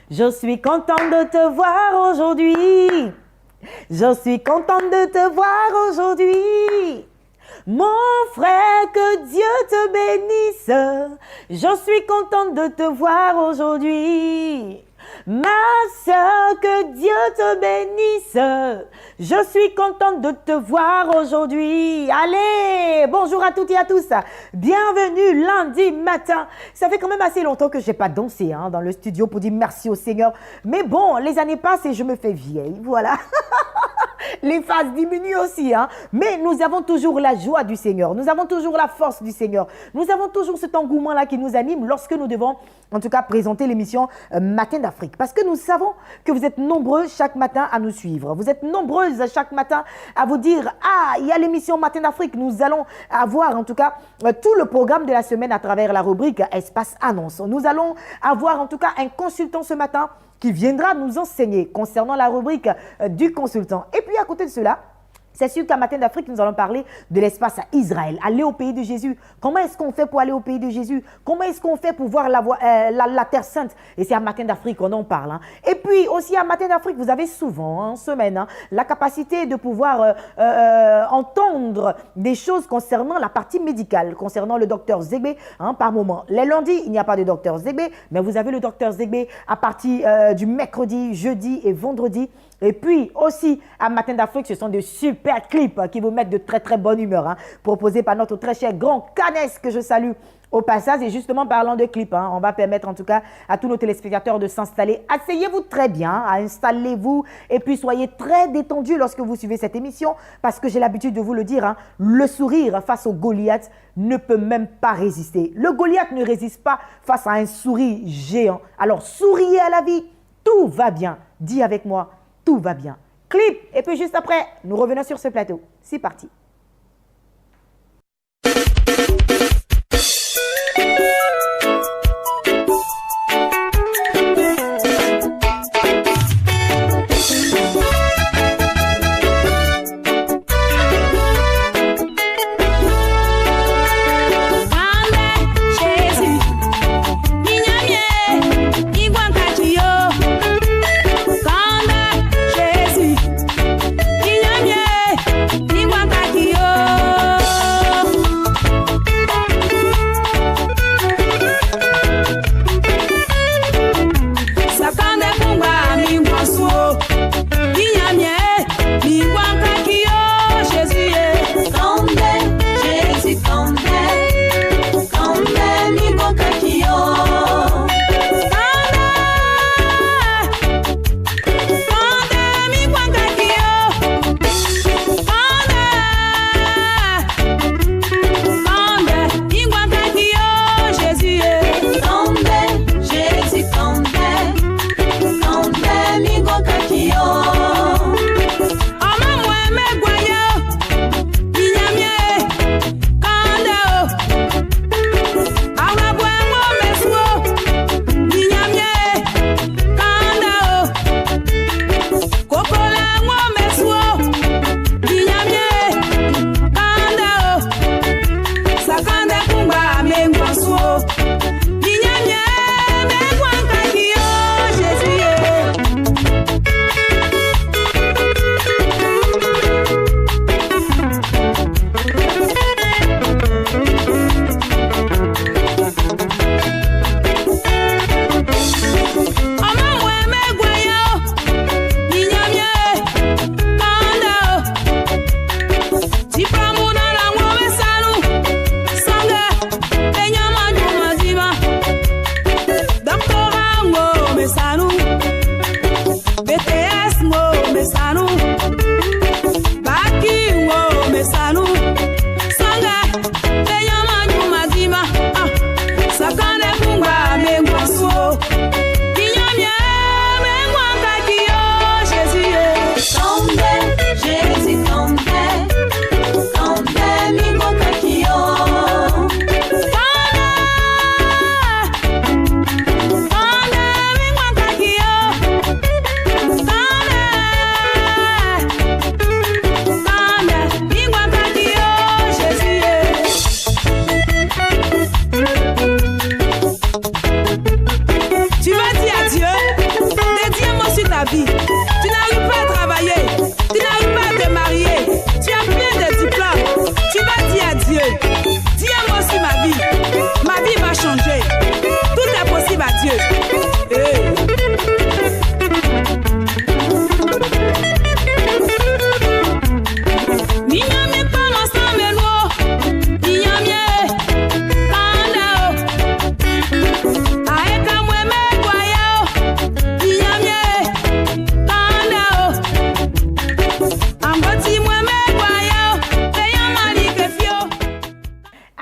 Je suis contente de te voir aujourd'hui. Je suis contente de te voir aujourd'hui. Mon frère, que Dieu te bénisse. Je suis contente de te voir aujourd'hui. Ma soeur, que Dieu te bénisse. Je suis contente de te voir aujourd'hui. Allez, bonjour à toutes et à tous. Bienvenue lundi matin. Ça fait quand même assez longtemps que je n'ai pas dansé dans le studio pour dire merci au Seigneur. Mais bon, les années passent et je me fais vieille. Voilà. Les phases diminuent aussi, mais nous avons toujours la joie du Seigneur, nous avons toujours la force du Seigneur, nous avons toujours cet engouement-là qui nous anime lorsque nous devons, en tout cas, présenter l'émission Matin d'Afrique. Parce que nous savons que vous êtes nombreux chaque matin à nous suivre, vous êtes nombreuses chaque matin à vous dire « Ah, il y a l'émission Matin d'Afrique ». Nous allons avoir, en tout cas, tout le programme de la semaine à travers la rubrique Espace Annonce. Nous allons avoir, en tout cas, un consultant ce matin qui viendra nous enseigner concernant la rubrique du consultant. Et puis à côté de cela, c'est sûr qu'à Matin d'Afrique, nous allons parler de l'espace à Israël, aller au pays de Jésus. Comment est-ce qu'on fait pour aller au pays de Jésus? Comment est-ce qu'on fait pour voir la Terre Sainte? Et c'est à Matin d'Afrique qu'on en parle. Et puis aussi à Matin d'Afrique, vous avez souvent en semaine la capacité de pouvoir entendre des choses concernant la partie médicale, concernant le docteur Zegbe par moment. Les lundis, il n'y a pas de docteur Zegbe, mais vous avez le docteur Zegbe à partir du mercredi, jeudi et vendredi. Et puis aussi, à Matin d'Afrique, ce sont de super clips qui vous mettent de très très bonne humeur, proposés par notre très cher grand Canès que je salue au passage. Et justement, parlant de clips, on va permettre en tout cas à tous nos téléspectateurs de s'installer. Asseyez-vous très bien, installez-vous et puis soyez très détendus lorsque vous suivez cette émission parce que j'ai l'habitude de vous le dire, le sourire face au Goliath ne peut même pas résister. Le Goliath ne résiste pas face à un sourire géant. Alors souriez à la vie, tout va bien. Dis avec moi. Tout va bien. Clip. Et puis juste après, nous revenons sur ce plateau. C'est parti. Jésus,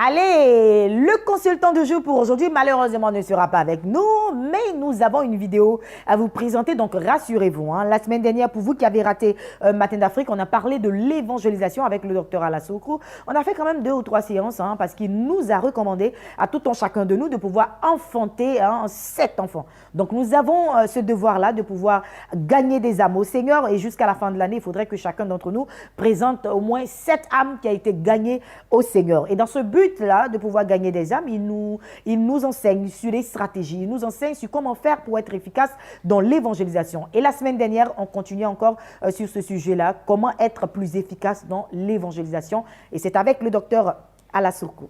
Allez, le consultant du jour pour aujourd'hui, malheureusement, ne sera pas avec nous, mais nous avons une vidéo à vous présenter, donc rassurez-vous. La semaine dernière, pour vous qui avez raté Matin d'Afrique, on a parlé de l'évangélisation avec le docteur Alassoukou. On a fait quand même 2 ou 3 séances parce qu'il nous a recommandé à tout un chacun de nous de pouvoir enfanter 7 enfants. Donc nous avons ce devoir-là de pouvoir gagner des âmes au Seigneur et jusqu'à la fin de l'année, il faudrait que chacun d'entre nous présente au moins 7 âmes qui a été gagnées au Seigneur. Et dans ce but-là, de pouvoir gagner des âmes, il nous enseigne sur les stratégies, il nous enseigne sur comment faire pour être efficace dans l'évangélisation. Et la semaine dernière, on continue encore sur ce sujet-là, comment être plus efficace dans l'évangélisation. Et c'est avec le docteur Alassoukou.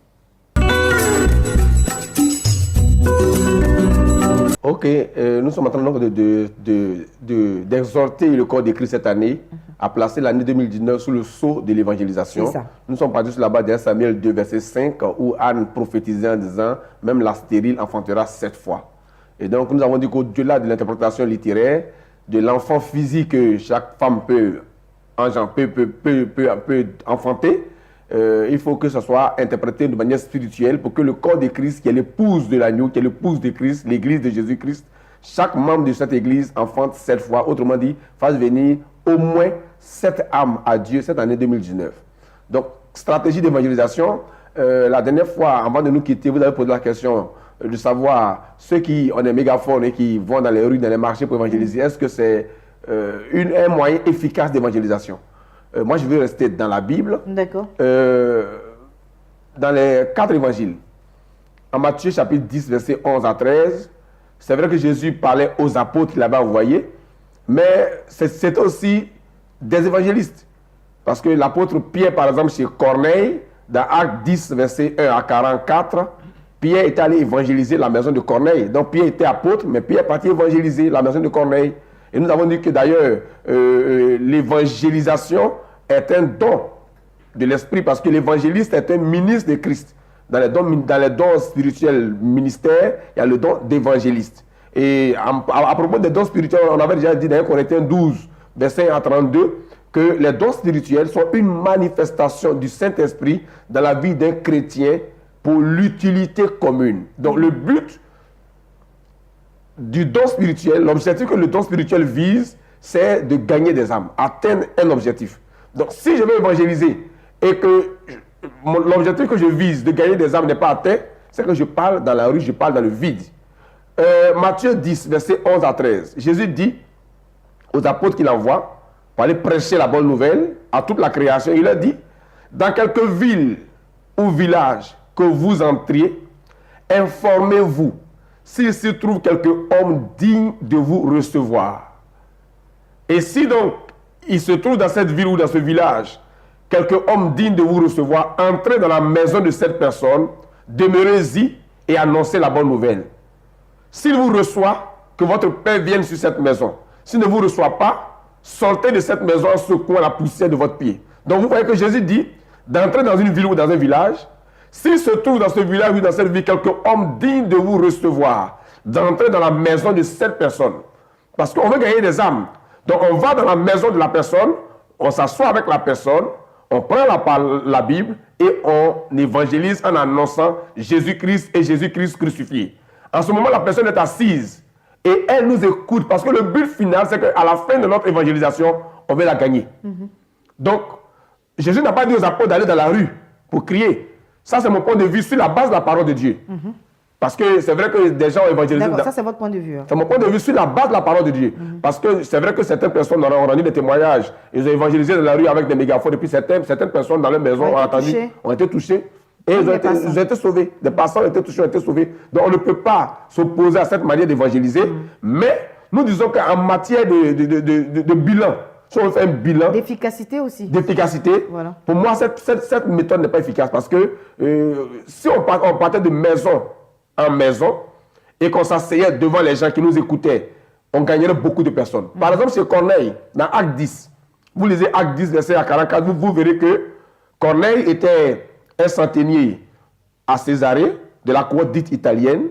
Ok, nous sommes en train donc d'exhorter le corps de Christ cette année à placer l'année 2019 sous le sceau de l'évangélisation. Nous sommes partis sur la base de 1 Samuel 2, verset 5, où Anne prophétisait en disant « Même la stérile enfantera 7 fois ». Et donc nous avons dit qu'au-delà de l'interprétation littéraire, de l'enfant physique que chaque femme peut enfanter, il faut que ce soit interprété de manière spirituelle pour que le corps de Christ, qui est l'épouse de l'agneau, qui est l'épouse de Christ, l'église de Jésus-Christ, chaque membre de cette église enfante 7 fois, autrement dit, fasse venir au moins 7 âmes à Dieu cette année 2019. Donc, stratégie d'évangélisation, la dernière fois, avant de nous quitter, vous avez posé la question de savoir ceux qui ont des mégaphones et qui vont dans les rues, dans les marchés pour évangéliser, est-ce que c'est un moyen efficace d'évangélisation? Moi, je vais rester dans la Bible. D'accord. Dans les 4 évangiles. En Matthieu, chapitre 10, versets 11 à 13, c'est vrai que Jésus parlait aux apôtres qu'il avait envoyés, mais c'est aussi des évangélistes. Parce que l'apôtre Pierre, par exemple, chez Corneille, dans Actes 10, versets 1 à 44, Pierre est allé évangéliser la maison de Corneille. Donc Pierre était apôtre, mais Pierre est parti évangéliser la maison de Corneille. Et nous avons dit que d'ailleurs, l'évangélisation est un don de l'esprit parce que l'évangéliste est un ministre de Christ. Dans les dons spirituels ministères, il y a le don d'évangéliste. Et à propos des dons spirituels, on avait déjà dit dans 1 Corinthiens 12, verset 1 à 32, que les dons spirituels sont une manifestation du Saint-Esprit dans la vie d'un chrétien pour l'utilité commune. Donc le but du don spirituel, l'objectif que le don spirituel vise, c'est de gagner des âmes, atteindre un objectif. Donc si je veux évangéliser et que l'objectif que je vise de gagner des âmes n'est pas atteint, c'est que je parle dans la rue, je parle dans le vide. Matthieu 10, verset 11 à 13, Jésus dit aux apôtres qu'il envoie pour aller prêcher la bonne nouvelle à toute la création, il a dit, dans quelque ville ou village que vous entriez, informez-vous s'il se trouve quelque homme digne de vous recevoir. Et si donc il se trouve dans cette ville ou dans ce village quelque homme digne de vous recevoir, entrez dans la maison de cette personne, demeurez-y et annoncez la bonne nouvelle. S'il vous reçoit, que votre Père vienne sur cette maison. S'il ne vous reçoit pas, sortez de cette maison en secouant la poussière de votre pied. Donc vous voyez que Jésus dit d'entrer dans une ville ou dans un village. S'il se trouve dans ce village ou dans cette ville quelque homme digne de vous recevoir, d'entrer dans la maison de cette personne. Parce qu'on veut gagner des âmes. Donc on va dans la maison de la personne, on s'assoit avec la personne, on prend la Bible et on évangélise en annonçant Jésus-Christ et Jésus-Christ crucifié. En ce moment, la personne est assise et elle nous écoute parce que le but final, c'est qu'à la fin de notre évangélisation, on veut la gagner. Donc, Jésus n'a pas dit aux apôtres d'aller dans la rue pour crier. Ça, c'est mon point de vue sur la base de la parole de Dieu. Parce que c'est vrai que des gens ont évangélisé. D'accord, ça c'est votre point de vue. C'est mon point de vue sur la base de la parole de Dieu. Parce que c'est vrai que certaines personnes ont rendu des témoignages. Ils ont évangélisé dans la rue avec des mégaphones. Et puis certaines personnes dans leur maison ont été touchées. Et ils ont été sauvés. Des passants ont été touchés, ont été sauvés. Donc on ne peut pas s'opposer à cette manière d'évangéliser. Mais nous disons qu'en matière de bilan, si on fait un bilan... D'efficacité aussi. D'efficacité. Voilà. Pour moi, cette méthode n'est pas efficace parce que si on partait de maison en maison et qu'on s'asseyait devant les gens qui nous écoutaient, on gagnerait beaucoup de personnes. Par exemple, chez Corneille, dans Acte 10, vous lisez Acte 10, verset à 44, vous verrez que Corneille était un centenier à Césarée, de la cour dite italienne.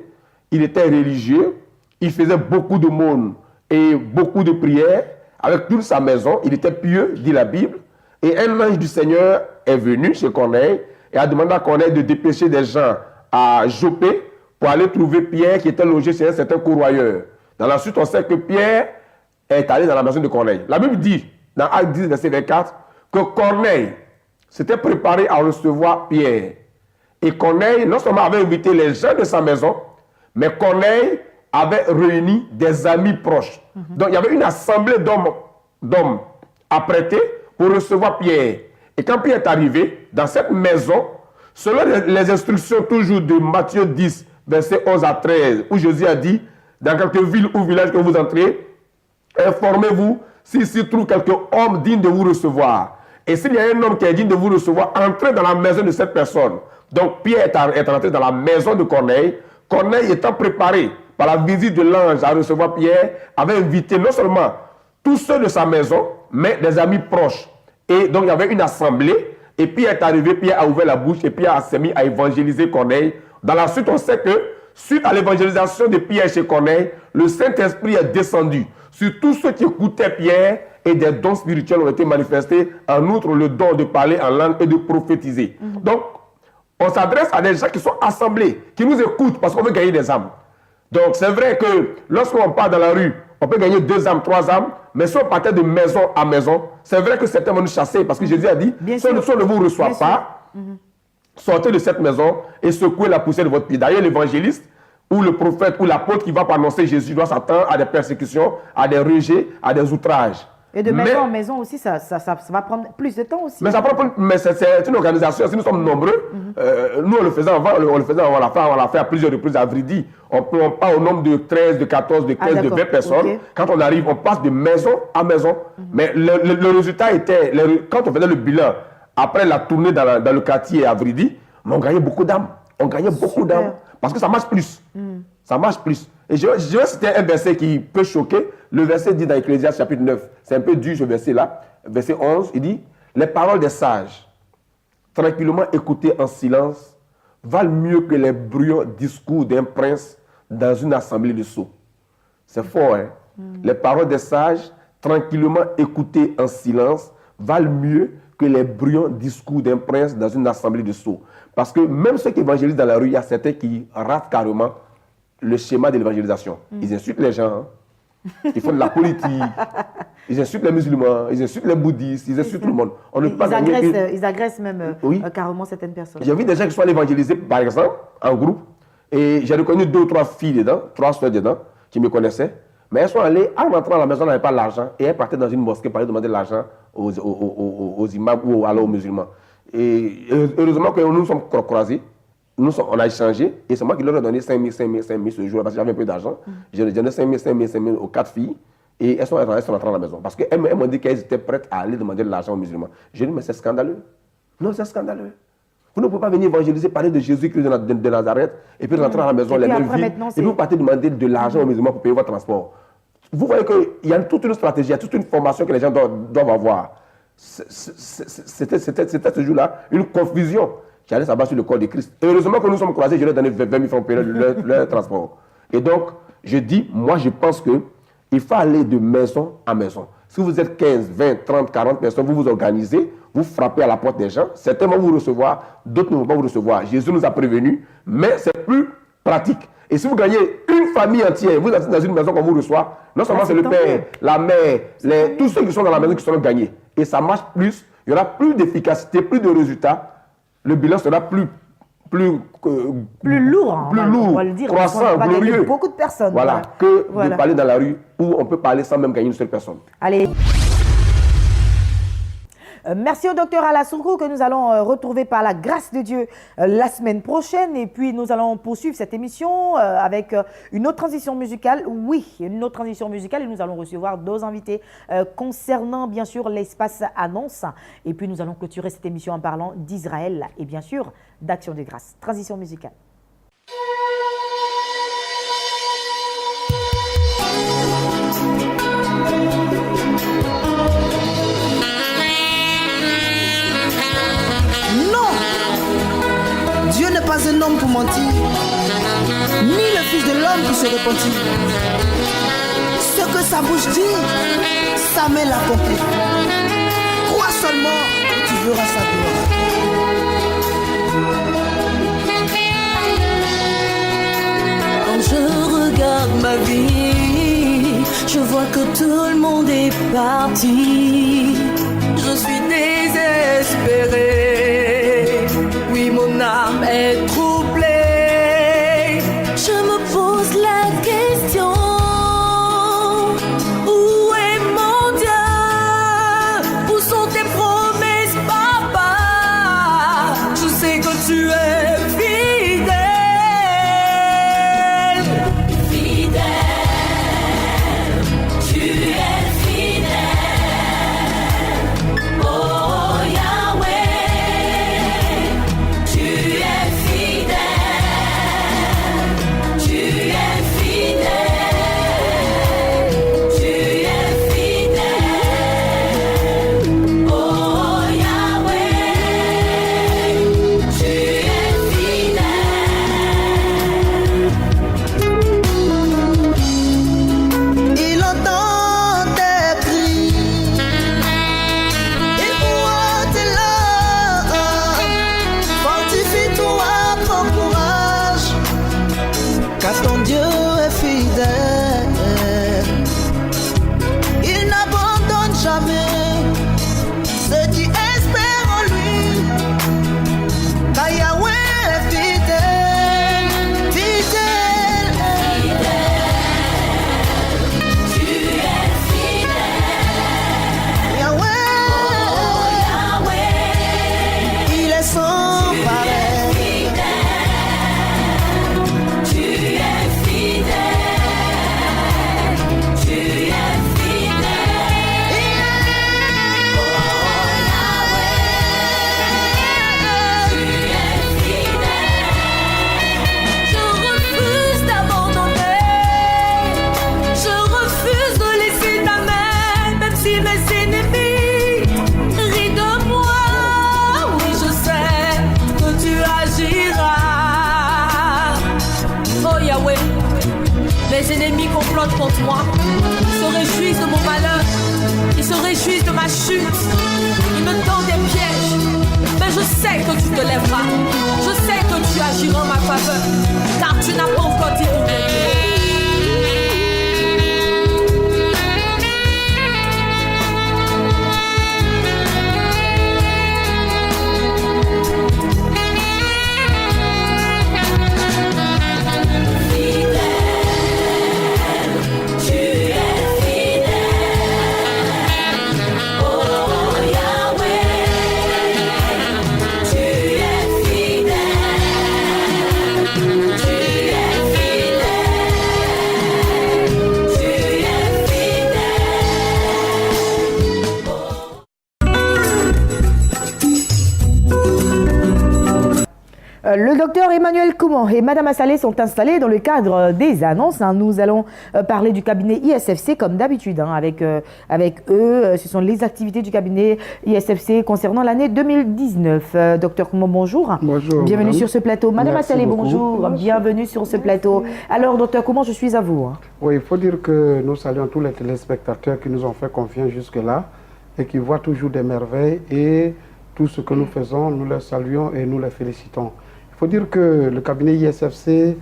Il était religieux, il faisait beaucoup de monde et beaucoup de prières. Avec toute sa maison, il était pieux, dit la Bible. Et un ange du Seigneur est venu chez Corneille et a demandé à Corneille de dépêcher des gens à Joppé pour aller trouver Pierre qui était logé chez un certain courroyeur. Dans la suite, on sait que Pierre est allé dans la maison de Corneille. La Bible dit, dans Actes 10, verset 24, que Corneille s'était préparé à recevoir Pierre. Et Corneille, non seulement avait invité les gens de sa maison, mais Corneille avait réuni des amis proches. Donc, il y avait une assemblée d'hommes apprêtés pour recevoir Pierre. Et quand Pierre est arrivé dans cette maison, selon les instructions toujours de Matthieu 10, versets 11 à 13, où Jésus a dit, dans quelque ville ou village que vous entrez, informez-vous s'il s'y trouve quelqu'un homme digne de vous recevoir. Et s'il y a un homme qui est digne de vous recevoir, entrez dans la maison de cette personne. Donc Pierre est entré dans la maison de Corneille. Corneille étant préparé par la visite de l'ange à recevoir Pierre, avait invité non seulement tous ceux de sa maison, mais des amis proches. Et donc il y avait une assemblée. Et Pierre est arrivé, Pierre a ouvert la bouche et Pierre s'est mis à évangéliser Corneille. Dans la suite, on sait que suite à l'évangélisation de Pierre chez Corneille, le Saint-Esprit est descendu sur tous ceux qui écoutaient Pierre et des dons spirituels ont été manifestés. En outre, le don de parler en langue et de prophétiser. Donc, on s'adresse à des gens qui sont assemblés, qui nous écoutent parce qu'on veut gagner des âmes. Donc, c'est vrai que lorsqu'on part dans la rue, on peut gagner 2 âmes, 3 âmes, mais si on partait de maison à maison, c'est vrai que certains vont nous chasser parce que Jésus a dit, si on ne vous reçoit pas, sortez de cette maison et secouez la poussière de votre pied. D'ailleurs, l'évangéliste ou le prophète ou l'apôtre qui va pas annoncer Jésus doit s'attendre à des persécutions, à des rejets, à des outrages. Et de maison en maison aussi, ça va prendre plus de temps aussi. Mais c'est une organisation. Si nous sommes nombreux, nous on le faisait avant, on l'a fait à plusieurs reprises à Vridi. On part au nombre de 13, de 14, de 15, de 20 personnes. Okay. Quand on arrive, on passe de maison à maison. Mais le résultat était, quand on faisait le bilan, après la tournée dans le quartier à Vridi, on gagnait beaucoup d'âmes. On gagnait beaucoup d'âmes. Parce que ça marche plus. Ça marche plus. Et je vais citer un verset qui peut choquer. Le verset dit dans Ecclésiaste chapitre 9, c'est un peu dur ce verset-là, verset 11, il dit « Les paroles des sages, tranquillement écoutées en silence, valent mieux que les bruyants discours d'un prince dans une assemblée de sots. » C'est fort, hein? Les paroles des sages, tranquillement écoutées en silence, valent mieux que les bruyants discours d'un prince dans une assemblée de sots. Parce que même ceux qui évangélisent dans la rue, il y a certains qui ratent carrément le schéma de l'évangélisation. Ils insultent les gens, hein? Ils font de la politique, ils insultent les musulmans, ils insultent les bouddhistes, ils insultent tout le monde. Ils agressent même carrément certaines personnes. J'ai vu des gens qui sont allés évangéliser, par exemple, en groupe, et j'ai reconnu 2 ou 3 filles dedans, 3 soeurs dedans, qui me connaissaient, mais elles sont allées, en rentrant à la maison, elles n'avaient pas l'argent, et elles partaient dans une mosquée pour aller demander l'argent aux imams ou alors aux musulmans. Et heureusement que nous nous sommes croisés. On a échangé et c'est moi qui leur ai donné 5 000 ce jour parce que j'avais un peu d'argent. J'ai donné 5 000 aux 4 filles et elles sont rentrées à la maison. Parce qu'elles m'ont dit qu'elles étaient prêtes à aller demander de l'argent aux musulmans. J'ai dit, mais c'est scandaleux. Non, c'est scandaleux. Vous ne pouvez pas venir évangéliser, parler de Jésus-Christ de Nazareth et puis rentrer à la maison, les mêmes vies. Et puis vous partez demander de l'argent aux musulmans pour payer votre transport. Vous voyez qu'il y a toute une stratégie, il y a toute une formation que les gens doivent avoir. C'était ce jour-là une confusion qui allait s'abattre sur le corps de Christ. Et heureusement que nous sommes croisés, je leur ai donné 20 000 francs pour leur transport. Et donc, je dis, moi je pense qu'il faut aller de maison à maison. Si vous êtes 15, 20, 30, 40 personnes, vous vous organisez, vous frappez à la porte des gens, certains vont vous recevoir, d'autres ne vont pas vous recevoir. Jésus nous a prévenus, mais c'est plus pratique. Et si vous gagnez une famille entière, vous êtes dans une maison qu'on vous reçoit, non seulement c'est le père, la mère, tous ceux qui sont dans la maison qui seront gagnés. Et ça marche plus, il y aura plus d'efficacité, plus de résultats. Le bilan sera plus lourd, on va le dire, croissant, glorieux. Beaucoup de personnes. Voilà, de parler dans la rue où on peut parler sans même gagner une seule personne. Allez. Merci au docteur Alassoukou que nous allons retrouver par la grâce de Dieu la semaine prochaine. Et puis nous allons poursuivre cette émission avec une autre transition musicale. Oui, une autre transition musicale et nous allons recevoir 2 invités concernant bien sûr l'espace annonce. Et puis nous allons clôturer cette émission en parlant d'Israël et bien sûr d'Action de grâce. Transition musicale. Dieu n'est pas un homme pour mentir, ni le fils de l'homme pour se repentir. Ce que sa bouche dit, sa main l'accomplit. Crois seulement et tu verras sa gloire. que tout le monde est parti. Je suis désespérée. Oui, mon âme est troublée. Je me pose la question. Où est mon Dieu? Où sont tes promesses, papa? Je sais que tu es fidèle. Fidèle. Tu es fidèle. Oh Yahweh. Tu es fidèle. Tu es fidèle. Tu es fidèle. Oh Yahweh. Tu es fidèle. Il entend tes cris. Il voit tes larmes. Fortifie-toi, prends courage, car ton Dieu est fidèle. Il n'abandonne jamais ceux qui espèrent en lui. Car Yahweh est fidèle, fidèle. Tu es fidèle. Yahweh, il est sans pareil. Tu es fidèle. Tu es fidèle. Oh Yahweh. Tu es fidèle. Je refuse d'abandonner. Je refuse de laisser ta main, même si mes ennemis rient de moi. Oui, je sais que tu agiras. Oh Yahweh, mes ennemis complotent contre moi. Ils se réjouissent de mon malheur. Ils se réjouissent de ma chute. Ils me tendent des pièges. Mais je sais que tu te lèveras. Je sais que tu agiras en ma faveur. Car tu n'as pas encore dit ton bien. Tu es fidèle. Oh Yahweh. Tu es fidèle. Tu es fidèle. Tu es fidèle. Le docteur Emmanuel Koumon et Madame Assalé sont installés dans le cadre des annonces. Nous allons parler du cabinet ISFC comme d'habitude. Avec eux, ce sont les activités du cabinet ISFC concernant l'année 2019. Docteur Koumon, bonjour. Bonjour. Bienvenue madame. sur ce plateau. Madame Merci Assalé, beaucoup. bonjour. Bienvenue sur ce plateau. Alors, docteur Koumon, je suis à vous. Oui, il faut dire que nous saluons tous les téléspectateurs qui nous ont fait confiance jusque-là et qui voient toujours des merveilles, et tout ce que nous faisons, nous les saluons et nous les félicitons. Il faut dire que le cabinet ISFC,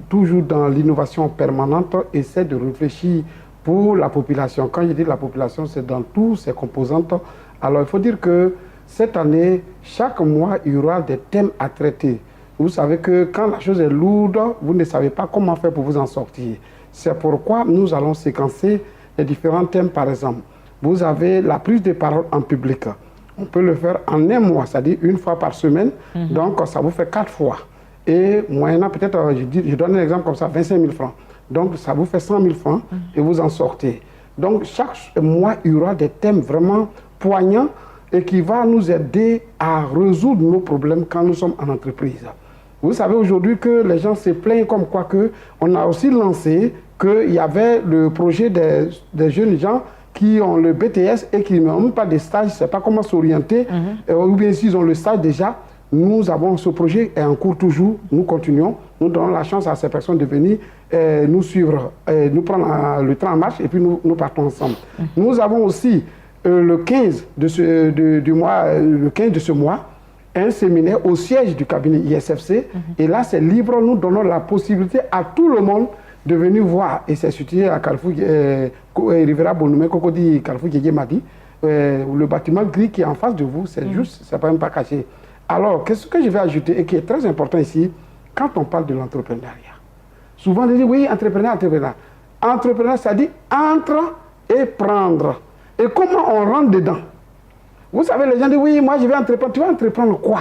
toujours dans l'innovation permanente, essaie de réfléchir pour la population. Quand je dis la population, c'est dans toutes ses composantes. Alors il faut dire que cette année, chaque mois, il y aura des thèmes à traiter. Vous savez que quand la chose est lourde, vous ne savez pas comment faire pour vous en sortir. C'est pourquoi nous allons séquencer les différents thèmes. Par exemple, vous avez la prise de parole en public. On peut le faire en un mois, c'est-à-dire une fois par semaine. Donc, ça vous fait 4 fois. Et moyennant, peut-être, je donne un exemple comme ça, 25 000 francs. Donc, ça vous fait 100 000 francs et vous en sortez. Donc, chaque mois, il y aura des thèmes vraiment poignants et qui vont nous aider à résoudre nos problèmes quand nous sommes en entreprise. Vous savez aujourd'hui que les gens se plaignent comme quoi que on a aussi lancé qu'il y avait le projet des jeunes gens qui ont le BTS et qui n'ont même pas de stage, ne savent pas comment s'orienter, ou bien s'ils ont le stage déjà. Nous avons ce projet est en cours toujours, nous continuons, nous donnons la chance à ces personnes de venir nous suivre, nous prendre le train en marche et puis nous partons ensemble. Nous avons aussi le 15 de ce mois, un séminaire au siège du cabinet ISFC. Et là, c'est libre. Nous donnons la possibilité à tout le monde de venir voir, et c'est situé à Carrefour, Rivera Bonoumé, Cocody, Carrefour Madi, le bâtiment gris qui est en face de vous, c'est juste, c'est pas même pas caché. Alors, qu'est-ce que je vais ajouter et qui est très important ici, quand on parle de l'entrepreneuriat, souvent on dit oui, entrepreneur. Entrepreneur, ça dit entre et prendre. Et comment on rentre dedans? Vous savez, les gens disent oui, moi je vais entreprendre. Tu vas entreprendre quoi?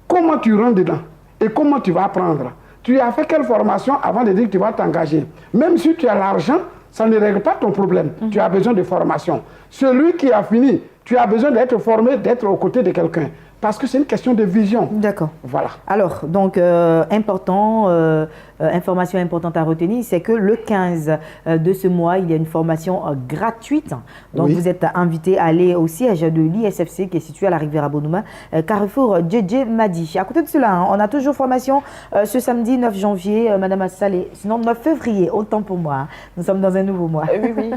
Comment tu rentres dedans? Et comment tu vas apprendre? Tu as fait quelle formation avant de dire que tu vas t'engager? Même si tu as l'argent, ça ne règle pas ton problème. Tu as besoin de formation. Celui qui a fini, tu as besoin d'être formé, d'être aux côtés de quelqu'un. Parce que c'est une question de vision. D'accord. Voilà. Alors, donc, information importante à retenir, c'est que le 15 de ce mois, il y a une formation gratuite. Donc, Oui. vous êtes invité à aller au siège de l'ISFC qui est situé à la Riviera Bonouma, Carrefour Djedje Madi. À côté de cela, hein, on a toujours formation ce samedi 9 janvier, Madame Assalé. Sinon, 9 février, autant pour moi. Hein. Nous sommes dans un nouveau mois. Oui.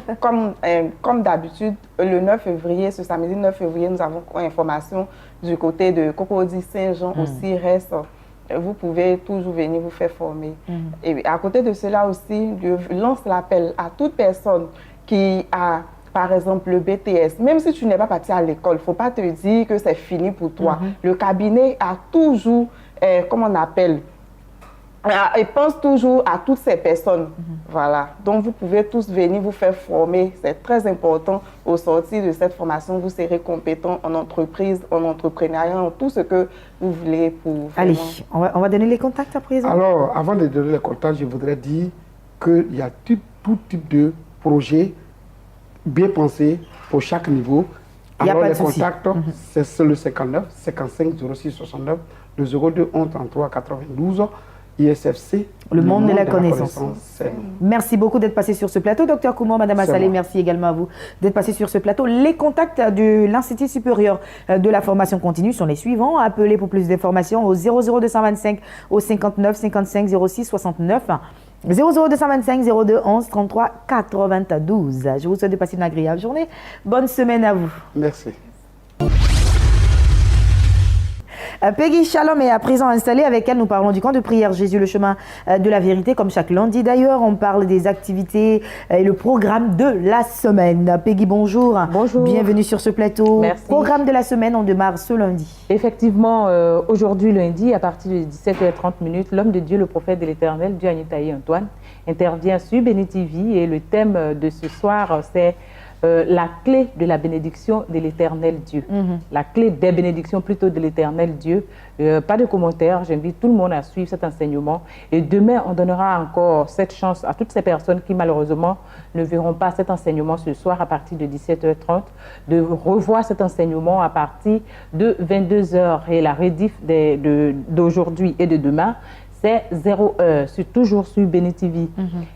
Comme d'habitude, le 9 février, ce samedi 9 février, nous avons information du côté de Cocody Saint-Jean aussi reste. Vous pouvez toujours venir vous faire former. Et à côté de cela aussi, je lance l'appel à toute personne qui a, par exemple, le BTS. Même si tu n'es pas parti à l'école, il ne faut pas te dire que c'est fini pour toi. Le cabinet a toujours, comment on appelle, et pense toujours à toutes ces personnes. Voilà. Donc, vous pouvez tous venir vous faire former. C'est très important. Au sortir de cette formation, vous serez compétent en entreprise, en entrepreneuriat, en tout ce que vous voulez pour vraiment... Allez, on va donner les contacts à présent. Alors, avant de donner les contacts, je voudrais dire qu'il y a tout type de projet bien pensé pour chaque niveau. Il n'y a Alors, pas de les souci. contacts, c'est le 59 55 06 69, le 02 11 33 92. ISFC, le monde de la connaissance. C'est nous. Merci beaucoup d'être passé sur ce plateau. Docteur Koumou, Madame Assalé, merci également à vous d'être passé sur ce plateau. Les contacts de l'Institut supérieur de la formation continue sont les suivants. Appelez pour plus d'informations au 00225 au 59 55 06 69. 00225 02 11 33 92. Je vous souhaite de passer une agréable journée. Bonne semaine à vous. Merci. Peggy Shalom est à présent installée. Avec elle, nous parlons du camp de prière Jésus, le chemin de la vérité. Comme chaque lundi d'ailleurs, on parle des activités et le programme de la semaine. Peggy, bonjour. Bonjour. Bienvenue sur ce plateau. Merci. Programme de la semaine, on démarre ce lundi. Effectivement, aujourd'hui lundi, à partir de 17h30, l'homme de Dieu, le prophète de l'Éternel, Dieu Anitaï Antoine, intervient sur Béni TV et le thème de ce soir, c'est la clé de la bénédiction de l'Éternel Dieu. La clé des bénédictions plutôt de l'Éternel Dieu. Pas de commentaires, j'invite tout le monde à suivre cet enseignement. Et demain, on donnera encore cette chance à toutes ces personnes qui malheureusement ne verront pas cet enseignement ce soir à partir de 17h30, de revoir cet enseignement à partir de 22h. Et la rediff d'aujourd'hui et de demain, c'est 0 heure, toujours sur Béni TV.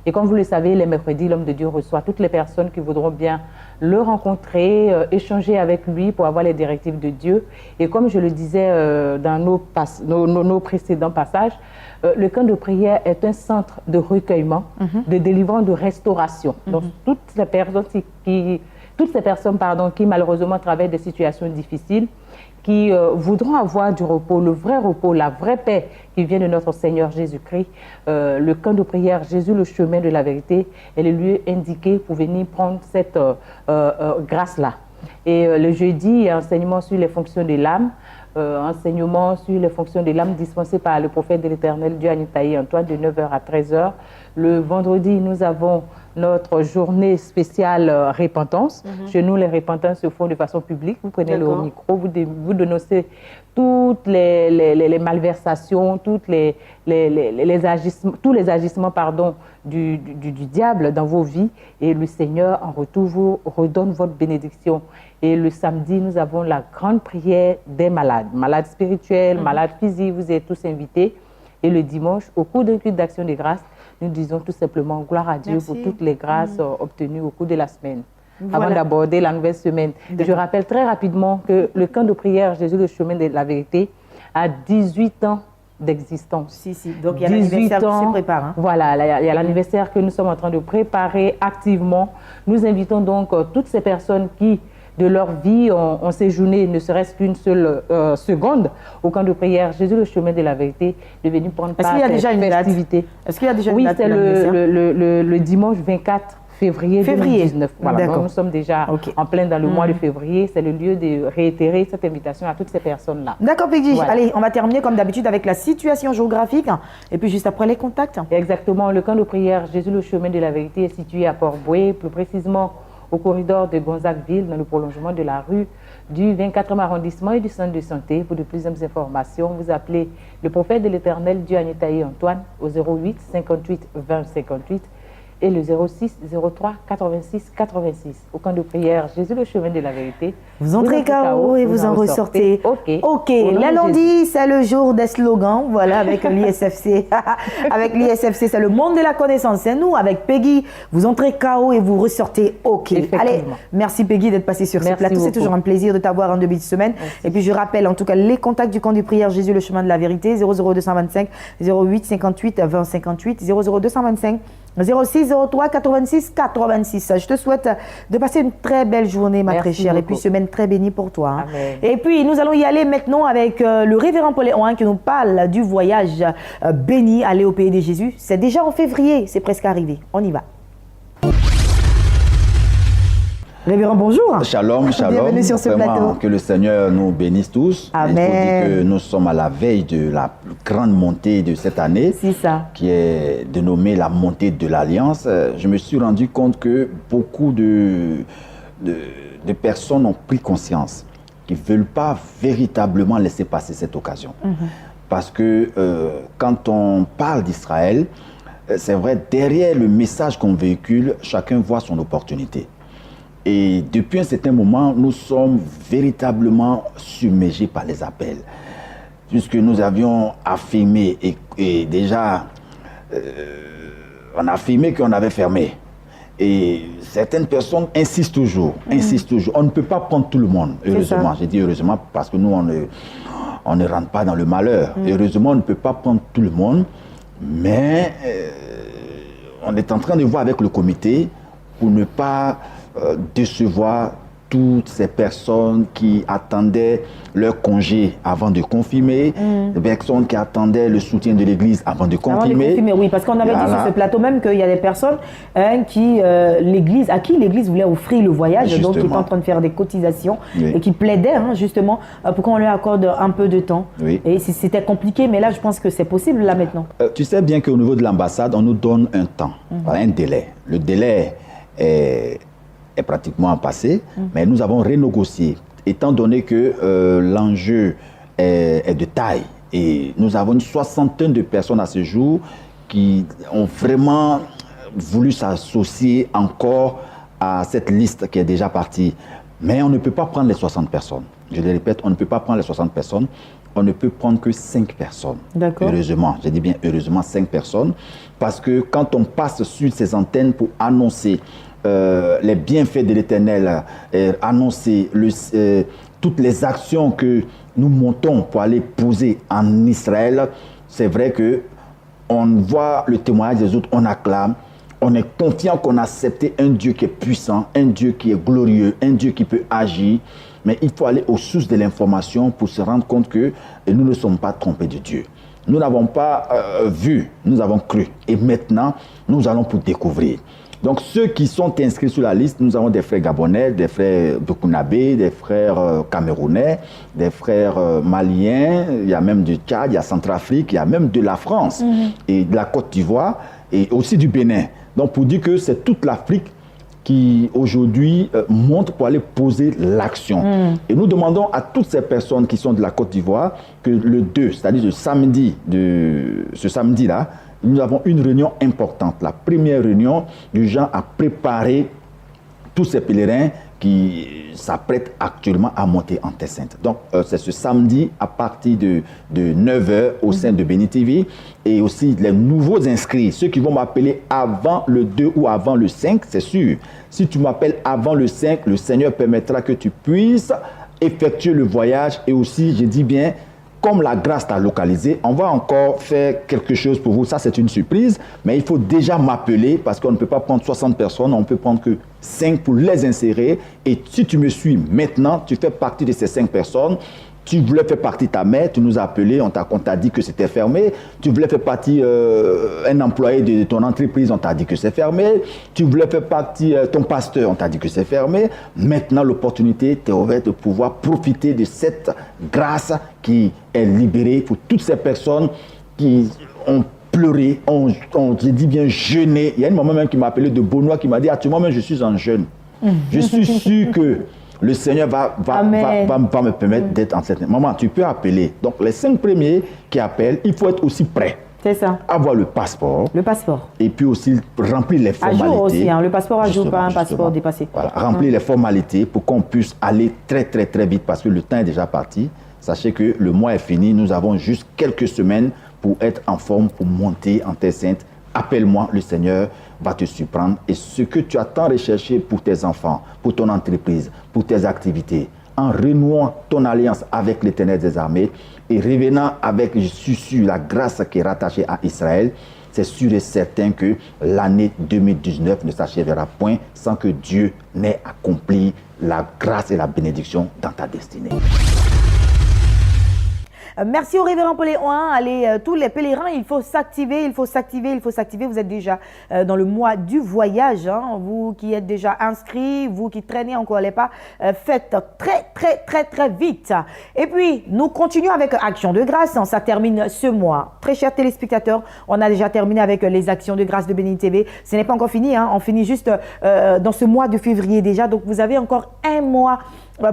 Et comme vous le savez, les mercredis, l'homme de Dieu reçoit toutes les personnes qui voudront bien le rencontrer, échanger avec lui pour avoir les directives de Dieu. Et comme je le disais dans nos précédents passages, le camp de prière est un centre de recueillement, de délivrance, de restauration. Donc, toutes ces personnes qui malheureusement traversent des situations difficiles, qui voudront avoir du repos, le vrai repos, la vraie paix qui vient de notre Seigneur Jésus-Christ. Le camp de prière Jésus, le chemin de la vérité, est le lieu indiqué pour venir prendre cette grâce-là. Et le jeudi, enseignement sur les fonctions de l'âme, enseignement sur les fonctions de l'âme dispensé par le prophète de l'Éternel, Dieu Anitaï Antoine, de 9h à 13h. Le vendredi, nous avons notre journée spéciale repentance. Chez nous, les repentances se font de façon publique. Vous prenez le micro, vous dénoncez toutes les malversations, tous les agissements du diable dans vos vies. Et le Seigneur, en retour, vous redonne votre bénédiction. Et le samedi, nous avons la grande prière des malades. Malades spirituels, malades physiques, vous êtes tous invités. Et le dimanche, au cours d'un culte d'action de grâce, nous disons tout simplement gloire à Dieu pour toutes les grâces obtenues au cours de la semaine. Avant d'aborder la nouvelle semaine. Je rappelle très rapidement que le camp de prière Jésus, le chemin de la vérité, a 18 ans d'existence. Donc il y a l'anniversaire qui se prépare. Hein. Voilà, il y a l'anniversaire que nous sommes en train de préparer activement. Nous invitons donc toutes ces personnes qui de leur vie ont séjourné ne serait-ce qu'une seule seconde au camp de prière Jésus le chemin de la vérité, de venir prendre part à cette festivité. Est-ce qu'il y a déjà une oui, date? Oui, c'est le dimanche 24 février 2019. Voilà, nous sommes déjà en plein dans le mois de février. C'est le lieu de réitérer cette invitation à toutes ces personnes-là. D'accord, Peggy. Voilà. Allez, on va terminer comme d'habitude avec la situation géographique et puis juste après les contacts. Exactement. Le camp de prière Jésus le chemin de la vérité est situé à Port-Boué, plus précisément au corridor de Gonzague-Ville, dans le prolongement de la rue du 24e arrondissement et du centre de santé. Pour de plus amples informations, vous appelez le prophète de l'Éternel, Dieu Agnetaï Antoine, au 08 58 20 58 et le 06 03 86 86. Au camp de prière Jésus le chemin de la vérité. Vous entrez KO et vous en ressortez. Ok. Le lundi, c'est le jour des slogans. Voilà, avec l'ISFC. Avec l'ISFC, c'est le monde de la connaissance. C'est nous, avec Peggy. Vous entrez KO et vous ressortez OK. Allez, merci Peggy d'être passée sur ce plateau. C'est toujours un plaisir de t'avoir en début de semaine. Merci. Et puis je rappelle en tout cas les contacts du camp de prière Jésus le chemin de la vérité. 00225 08 58 20 58 00225 06 03 86 86. Je te souhaite de passer une très belle journée, ma très chère, et puis semaine très bénie pour toi. Hein. Et puis, nous allons y aller maintenant avec le révérend Paul Léon qui nous parle du voyage béni, aller au pays de Jésus. C'est déjà en février, c'est presque arrivé. On y va. Révérend, bonjour. Shalom, shalom. Bienvenue sur ce plateau. Que le Seigneur nous bénisse tous. Amen. Il faut dire que nous sommes à la veille de la grande montée de cette année, qui est dénommée la montée de l'Alliance. Je me suis rendu compte que beaucoup de personnes ont pris conscience qu'ils ne veulent pas véritablement laisser passer cette occasion. Parce que quand on parle d'Israël, c'est vrai, derrière le message qu'on véhicule, chacun voit son opportunité. Et depuis un certain moment, nous sommes véritablement submergés par les appels. Puisque nous avions affirmé, et déjà, on a affirmé qu'on avait fermé. Et certaines personnes insistent toujours, On ne peut pas prendre tout le monde, heureusement. J'ai dit heureusement parce que nous, on ne rentre pas dans le malheur. Heureusement, on ne peut pas prendre tout le monde. Mais on est en train de voir avec le comité pour ne pas décevoir toutes ces personnes qui attendaient leur congé avant de confirmer, des personnes qui attendaient le soutien de l'Église avant de confirmer. Oui, parce qu'on avait dit sur ce plateau même qu'il y a des personnes à qui l'Église voulait offrir le voyage, justement. Donc qui étaient en train de faire des cotisations et qui plaidaient justement pour qu'on leur accorde un peu de temps. Et c'était compliqué, mais là je pense que c'est possible là maintenant. Tu sais bien qu'au niveau de l'ambassade, on nous donne un temps, un délai. Le délai est pratiquement passé, mais nous avons renégocié, étant donné que l'enjeu est de taille. Et nous avons une soixantaine de personnes à ce jour qui ont vraiment voulu s'associer encore à cette liste qui est déjà partie. Mais on ne peut pas prendre les 60 personnes. Je le répète, on ne peut pas prendre les 60 personnes. On ne peut prendre que 5 personnes. Heureusement, je dis bien heureusement 5 personnes. Parce que quand on passe sur ces antennes pour annoncer les bienfaits de l'Éternel, annoncer toutes les actions que nous montons pour aller poser en Israël, c'est vrai qu'on voit le témoignage des autres, on acclame, on est confiant qu'on a accepté un Dieu qui est puissant, un Dieu qui est glorieux, un Dieu qui peut agir, mais il faut aller aux sources de l'information pour se rendre compte que nous ne sommes pas trompés de Dieu. Nous n'avons pas vu, nous avons cru. Et maintenant, nous allons pour découvrir. Donc, ceux qui sont inscrits sur la liste, nous avons des frères gabonais, des frères burkinabés, des frères camerounais, des frères maliens, il y a même du Tchad, il y a Centrafrique, il y a même de la France et de la Côte d'Ivoire et aussi du Bénin. Donc, pour dire que c'est toute l'Afrique qui aujourd'hui monte pour aller poser l'action. Et nous demandons à toutes ces personnes qui sont de la Côte d'Ivoire que le 2, c'est-à-dire ce samedi-là, nous avons une réunion importante, la première réunion du genre à préparer tous ces pèlerins qui s'apprêtent actuellement à monter en Terre Sainte. Donc, c'est ce samedi à partir de 9h au sein de Béni TV et aussi les nouveaux inscrits, ceux qui vont m'appeler avant le 2 ou avant le 5, c'est sûr. Si tu m'appelles avant le 5, le Seigneur permettra que tu puisses effectuer le voyage et aussi, je dis bien, comme la grâce t'a localisé, on va encore faire quelque chose pour vous. Ça, c'est une surprise, mais il faut déjà m'appeler parce qu'on ne peut pas prendre 60 personnes, on ne peut prendre que 5 pour les insérer. Et si tu me suis maintenant, tu fais partie de ces 5 personnes. Tu voulais faire partie de ta mère, tu nous as appelé, on t'a dit que c'était fermé. Tu voulais faire partie un employé de ton entreprise, on t'a dit que c'est fermé. Tu voulais faire partie ton pasteur, on t'a dit que c'est fermé. Maintenant, l'opportunité t'est ouverte de pouvoir profiter de cette grâce qui est libérée pour toutes ces personnes qui ont pleuré, je dis bien jeûné. Il y a une maman même qui m'a appelé de Beaunois qui m'a dit, actuellement, je suis en jeûne. Je suis sûr que le Seigneur va me permettre d'être en cette... Maman, tu peux appeler. Donc, les 5 premiers qui appellent, il faut être aussi prêt. C'est ça. Avoir le passeport. Le passeport. Et puis aussi remplir les formalités. À jour aussi, hein. Le passeport à jour, pas un passeport dépassé. Voilà, remplir les formalités pour qu'on puisse aller très, très, très vite parce que le temps est déjà parti. Sachez que le mois est fini. Nous avons juste quelques semaines pour être en forme, pour monter en terre sainte. Appelle-moi, le Seigneur va te surprendre. Et ce que tu as tant recherché pour tes enfants, pour ton entreprise, pour tes activités, en renouant ton alliance avec l'Éternel des armées et revenant avec, je suis sûr, la grâce qui est rattachée à Israël, c'est sûr et certain que l'année 2019 ne s'achèvera point sans que Dieu n'ait accompli la grâce et la bénédiction dans ta destinée. Merci au révérend Pauléon. Allez, tous les pèlerins, il faut s'activer, il faut s'activer, il faut s'activer. Vous êtes déjà dans le mois du voyage. Hein. Vous qui êtes déjà inscrits, vous qui traînez encore les pas, faites très vite. Et puis, nous continuons avec Action de grâce. Ça termine ce mois. Très chers téléspectateurs, on a déjà terminé avec les Actions de grâce de Béni TV. Ce n'est pas encore fini. Hein. On finit juste dans ce mois de février déjà. Donc, vous avez encore un mois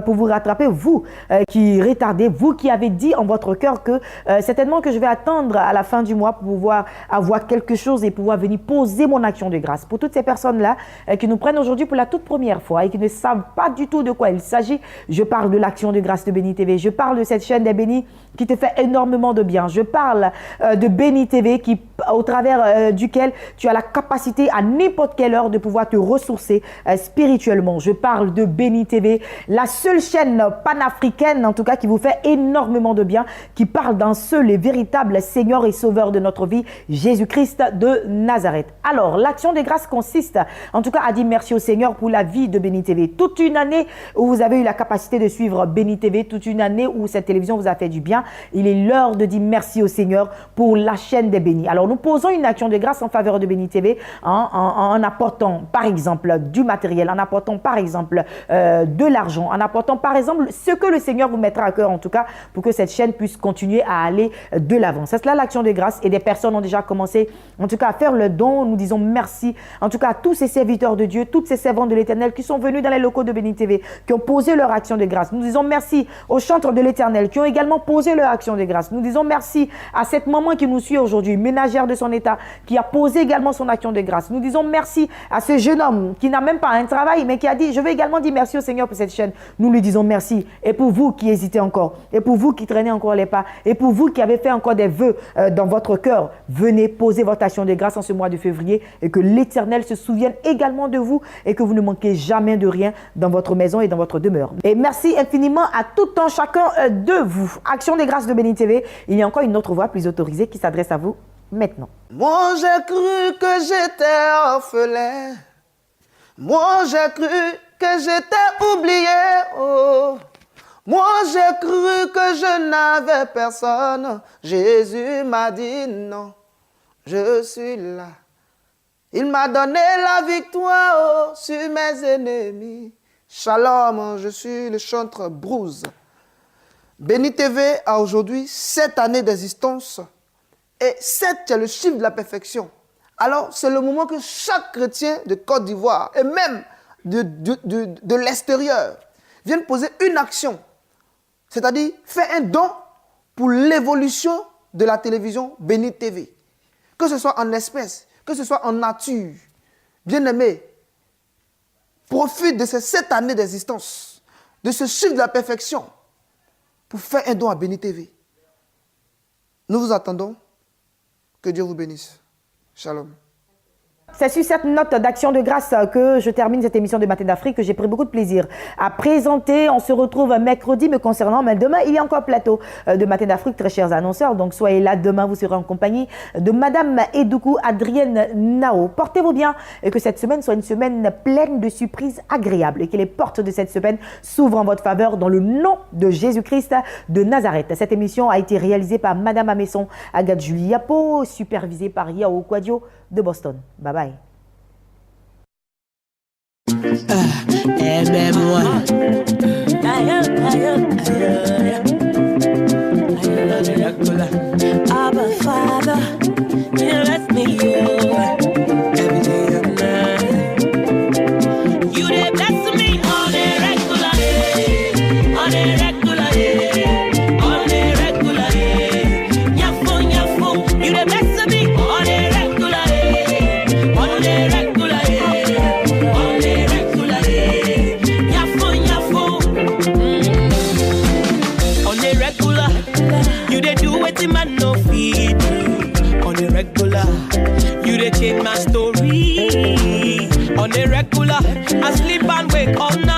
pour vous rattraper, vous qui retardez, vous qui avez dit en votre cœur que certainement que je vais attendre à la fin du mois pour pouvoir avoir quelque chose et pouvoir venir poser mon action de grâce. Pour toutes ces personnes-là qui nous prennent aujourd'hui pour la toute première fois et qui ne savent pas du tout de quoi il s'agit, je parle de l'action de grâce de Béni TV, je parle de cette chaîne des bénis qui te fait énormément de bien, je parle de Béni TV qui, au travers duquel tu as la capacité à n'importe quelle heure de pouvoir te ressourcer spirituellement. Je parle de Béni TV, la seule chaîne panafricaine, en tout cas, qui vous fait énormément de bien, qui parle d'un seul et véritable Seigneur et Sauveur de notre vie, Jésus-Christ de Nazareth. Alors, l'action de grâce consiste, en tout cas, à dire merci au Seigneur pour la vie de Béni TV. Toute une année où vous avez eu la capacité de suivre Béni TV, toute une année où cette télévision vous a fait du bien, il est l'heure de dire merci au Seigneur pour la chaîne des bénis. Alors, nous posons une action de grâce en faveur de Béni TV en apportant, par exemple, du matériel, en apportant, par exemple, de l'argent, en apportant par exemple ce que le Seigneur vous mettra à cœur en tout cas pour que cette chaîne puisse continuer à aller de l'avant. C'est cela l'action de grâce et des personnes ont déjà commencé en tout cas à faire le don. Nous disons merci en tout cas à tous ces serviteurs de Dieu, toutes ces servantes de l'Éternel qui sont venus dans les locaux de Béni TV, qui ont posé leur action de grâce. Nous disons merci aux chantres de l'Éternel qui ont également posé leur action de grâce. Nous disons merci à cette maman qui nous suit aujourd'hui, ménagère de son état, qui a posé également son action de grâce. Nous disons merci à ce jeune homme qui n'a même pas un travail mais qui a dit je veux également dire merci au Seigneur pour cette chaîne. Nous lui disons merci. Et pour vous qui hésitez encore, et pour vous qui traînez encore les pas, et pour vous qui avez fait encore des vœux dans votre cœur, venez poser votre action de grâce en ce mois de février et que l'Éternel se souvienne également de vous et que vous ne manquez jamais de rien dans votre maison et dans votre demeure. Et merci infiniment à tout un chacun de vous. Action de grâce de Béni TV. Il y a encore une autre voix plus autorisée qui s'adresse à vous maintenant. Moi j'ai cru que j'étais orphelin. Moi j'ai cru que j'étais oublié, oh. Moi j'ai cru que je n'avais personne. Jésus m'a dit non, je suis là. Il m'a donné la victoire oh, sur mes ennemis. Shalom, je suis le chantre Bruce. Béni TV a aujourd'hui 7 années d'existence. Et 7, c'est le chiffre de la perfection. Alors, c'est le moment que chaque chrétien de Côte d'Ivoire, et même de l'extérieur, vienne poser une action. C'est-à-dire, faire un don pour l'évolution de la télévision Béni TV. Que ce soit en espèces, que ce soit en nature. Bien-aimé, profite de ces 7 années d'existence, de ce chiffre de la perfection, pour faire un don à Béni TV. Nous vous attendons. Que Dieu vous bénisse. Shalom. C'est sur cette note d'action de grâce que je termine cette émission de Matin d'Afrique que j'ai pris beaucoup de plaisir à présenter. On se retrouve mercredi me concernant, mais demain, il y a encore plateau de Matin d'Afrique, très chers annonceurs. Donc, soyez là. Demain, vous serez en compagnie de Madame Edoukou Adrienne Nao. Portez-vous bien et que cette semaine soit une semaine pleine de surprises agréables et que les portes de cette semaine s'ouvrent en votre faveur dans le nom de Jésus-Christ de Nazareth. Cette émission a été réalisée par Madame Amesson Agathe Julie Yapo, supervisée par Yao Quadio de Boston. Bye bye. Abba Father, you let me you every day of night. You dey bless me on a regular day, on a regular day, on a regular day. Nyafo, nyafo, you dey bless me on a regular day, on a regular day, on a regular day. Nyafo, nyafo, on a regular. You dey do wetin man no fit do. On a regular, you dey change my story. On a regular, I sleep and wake all night.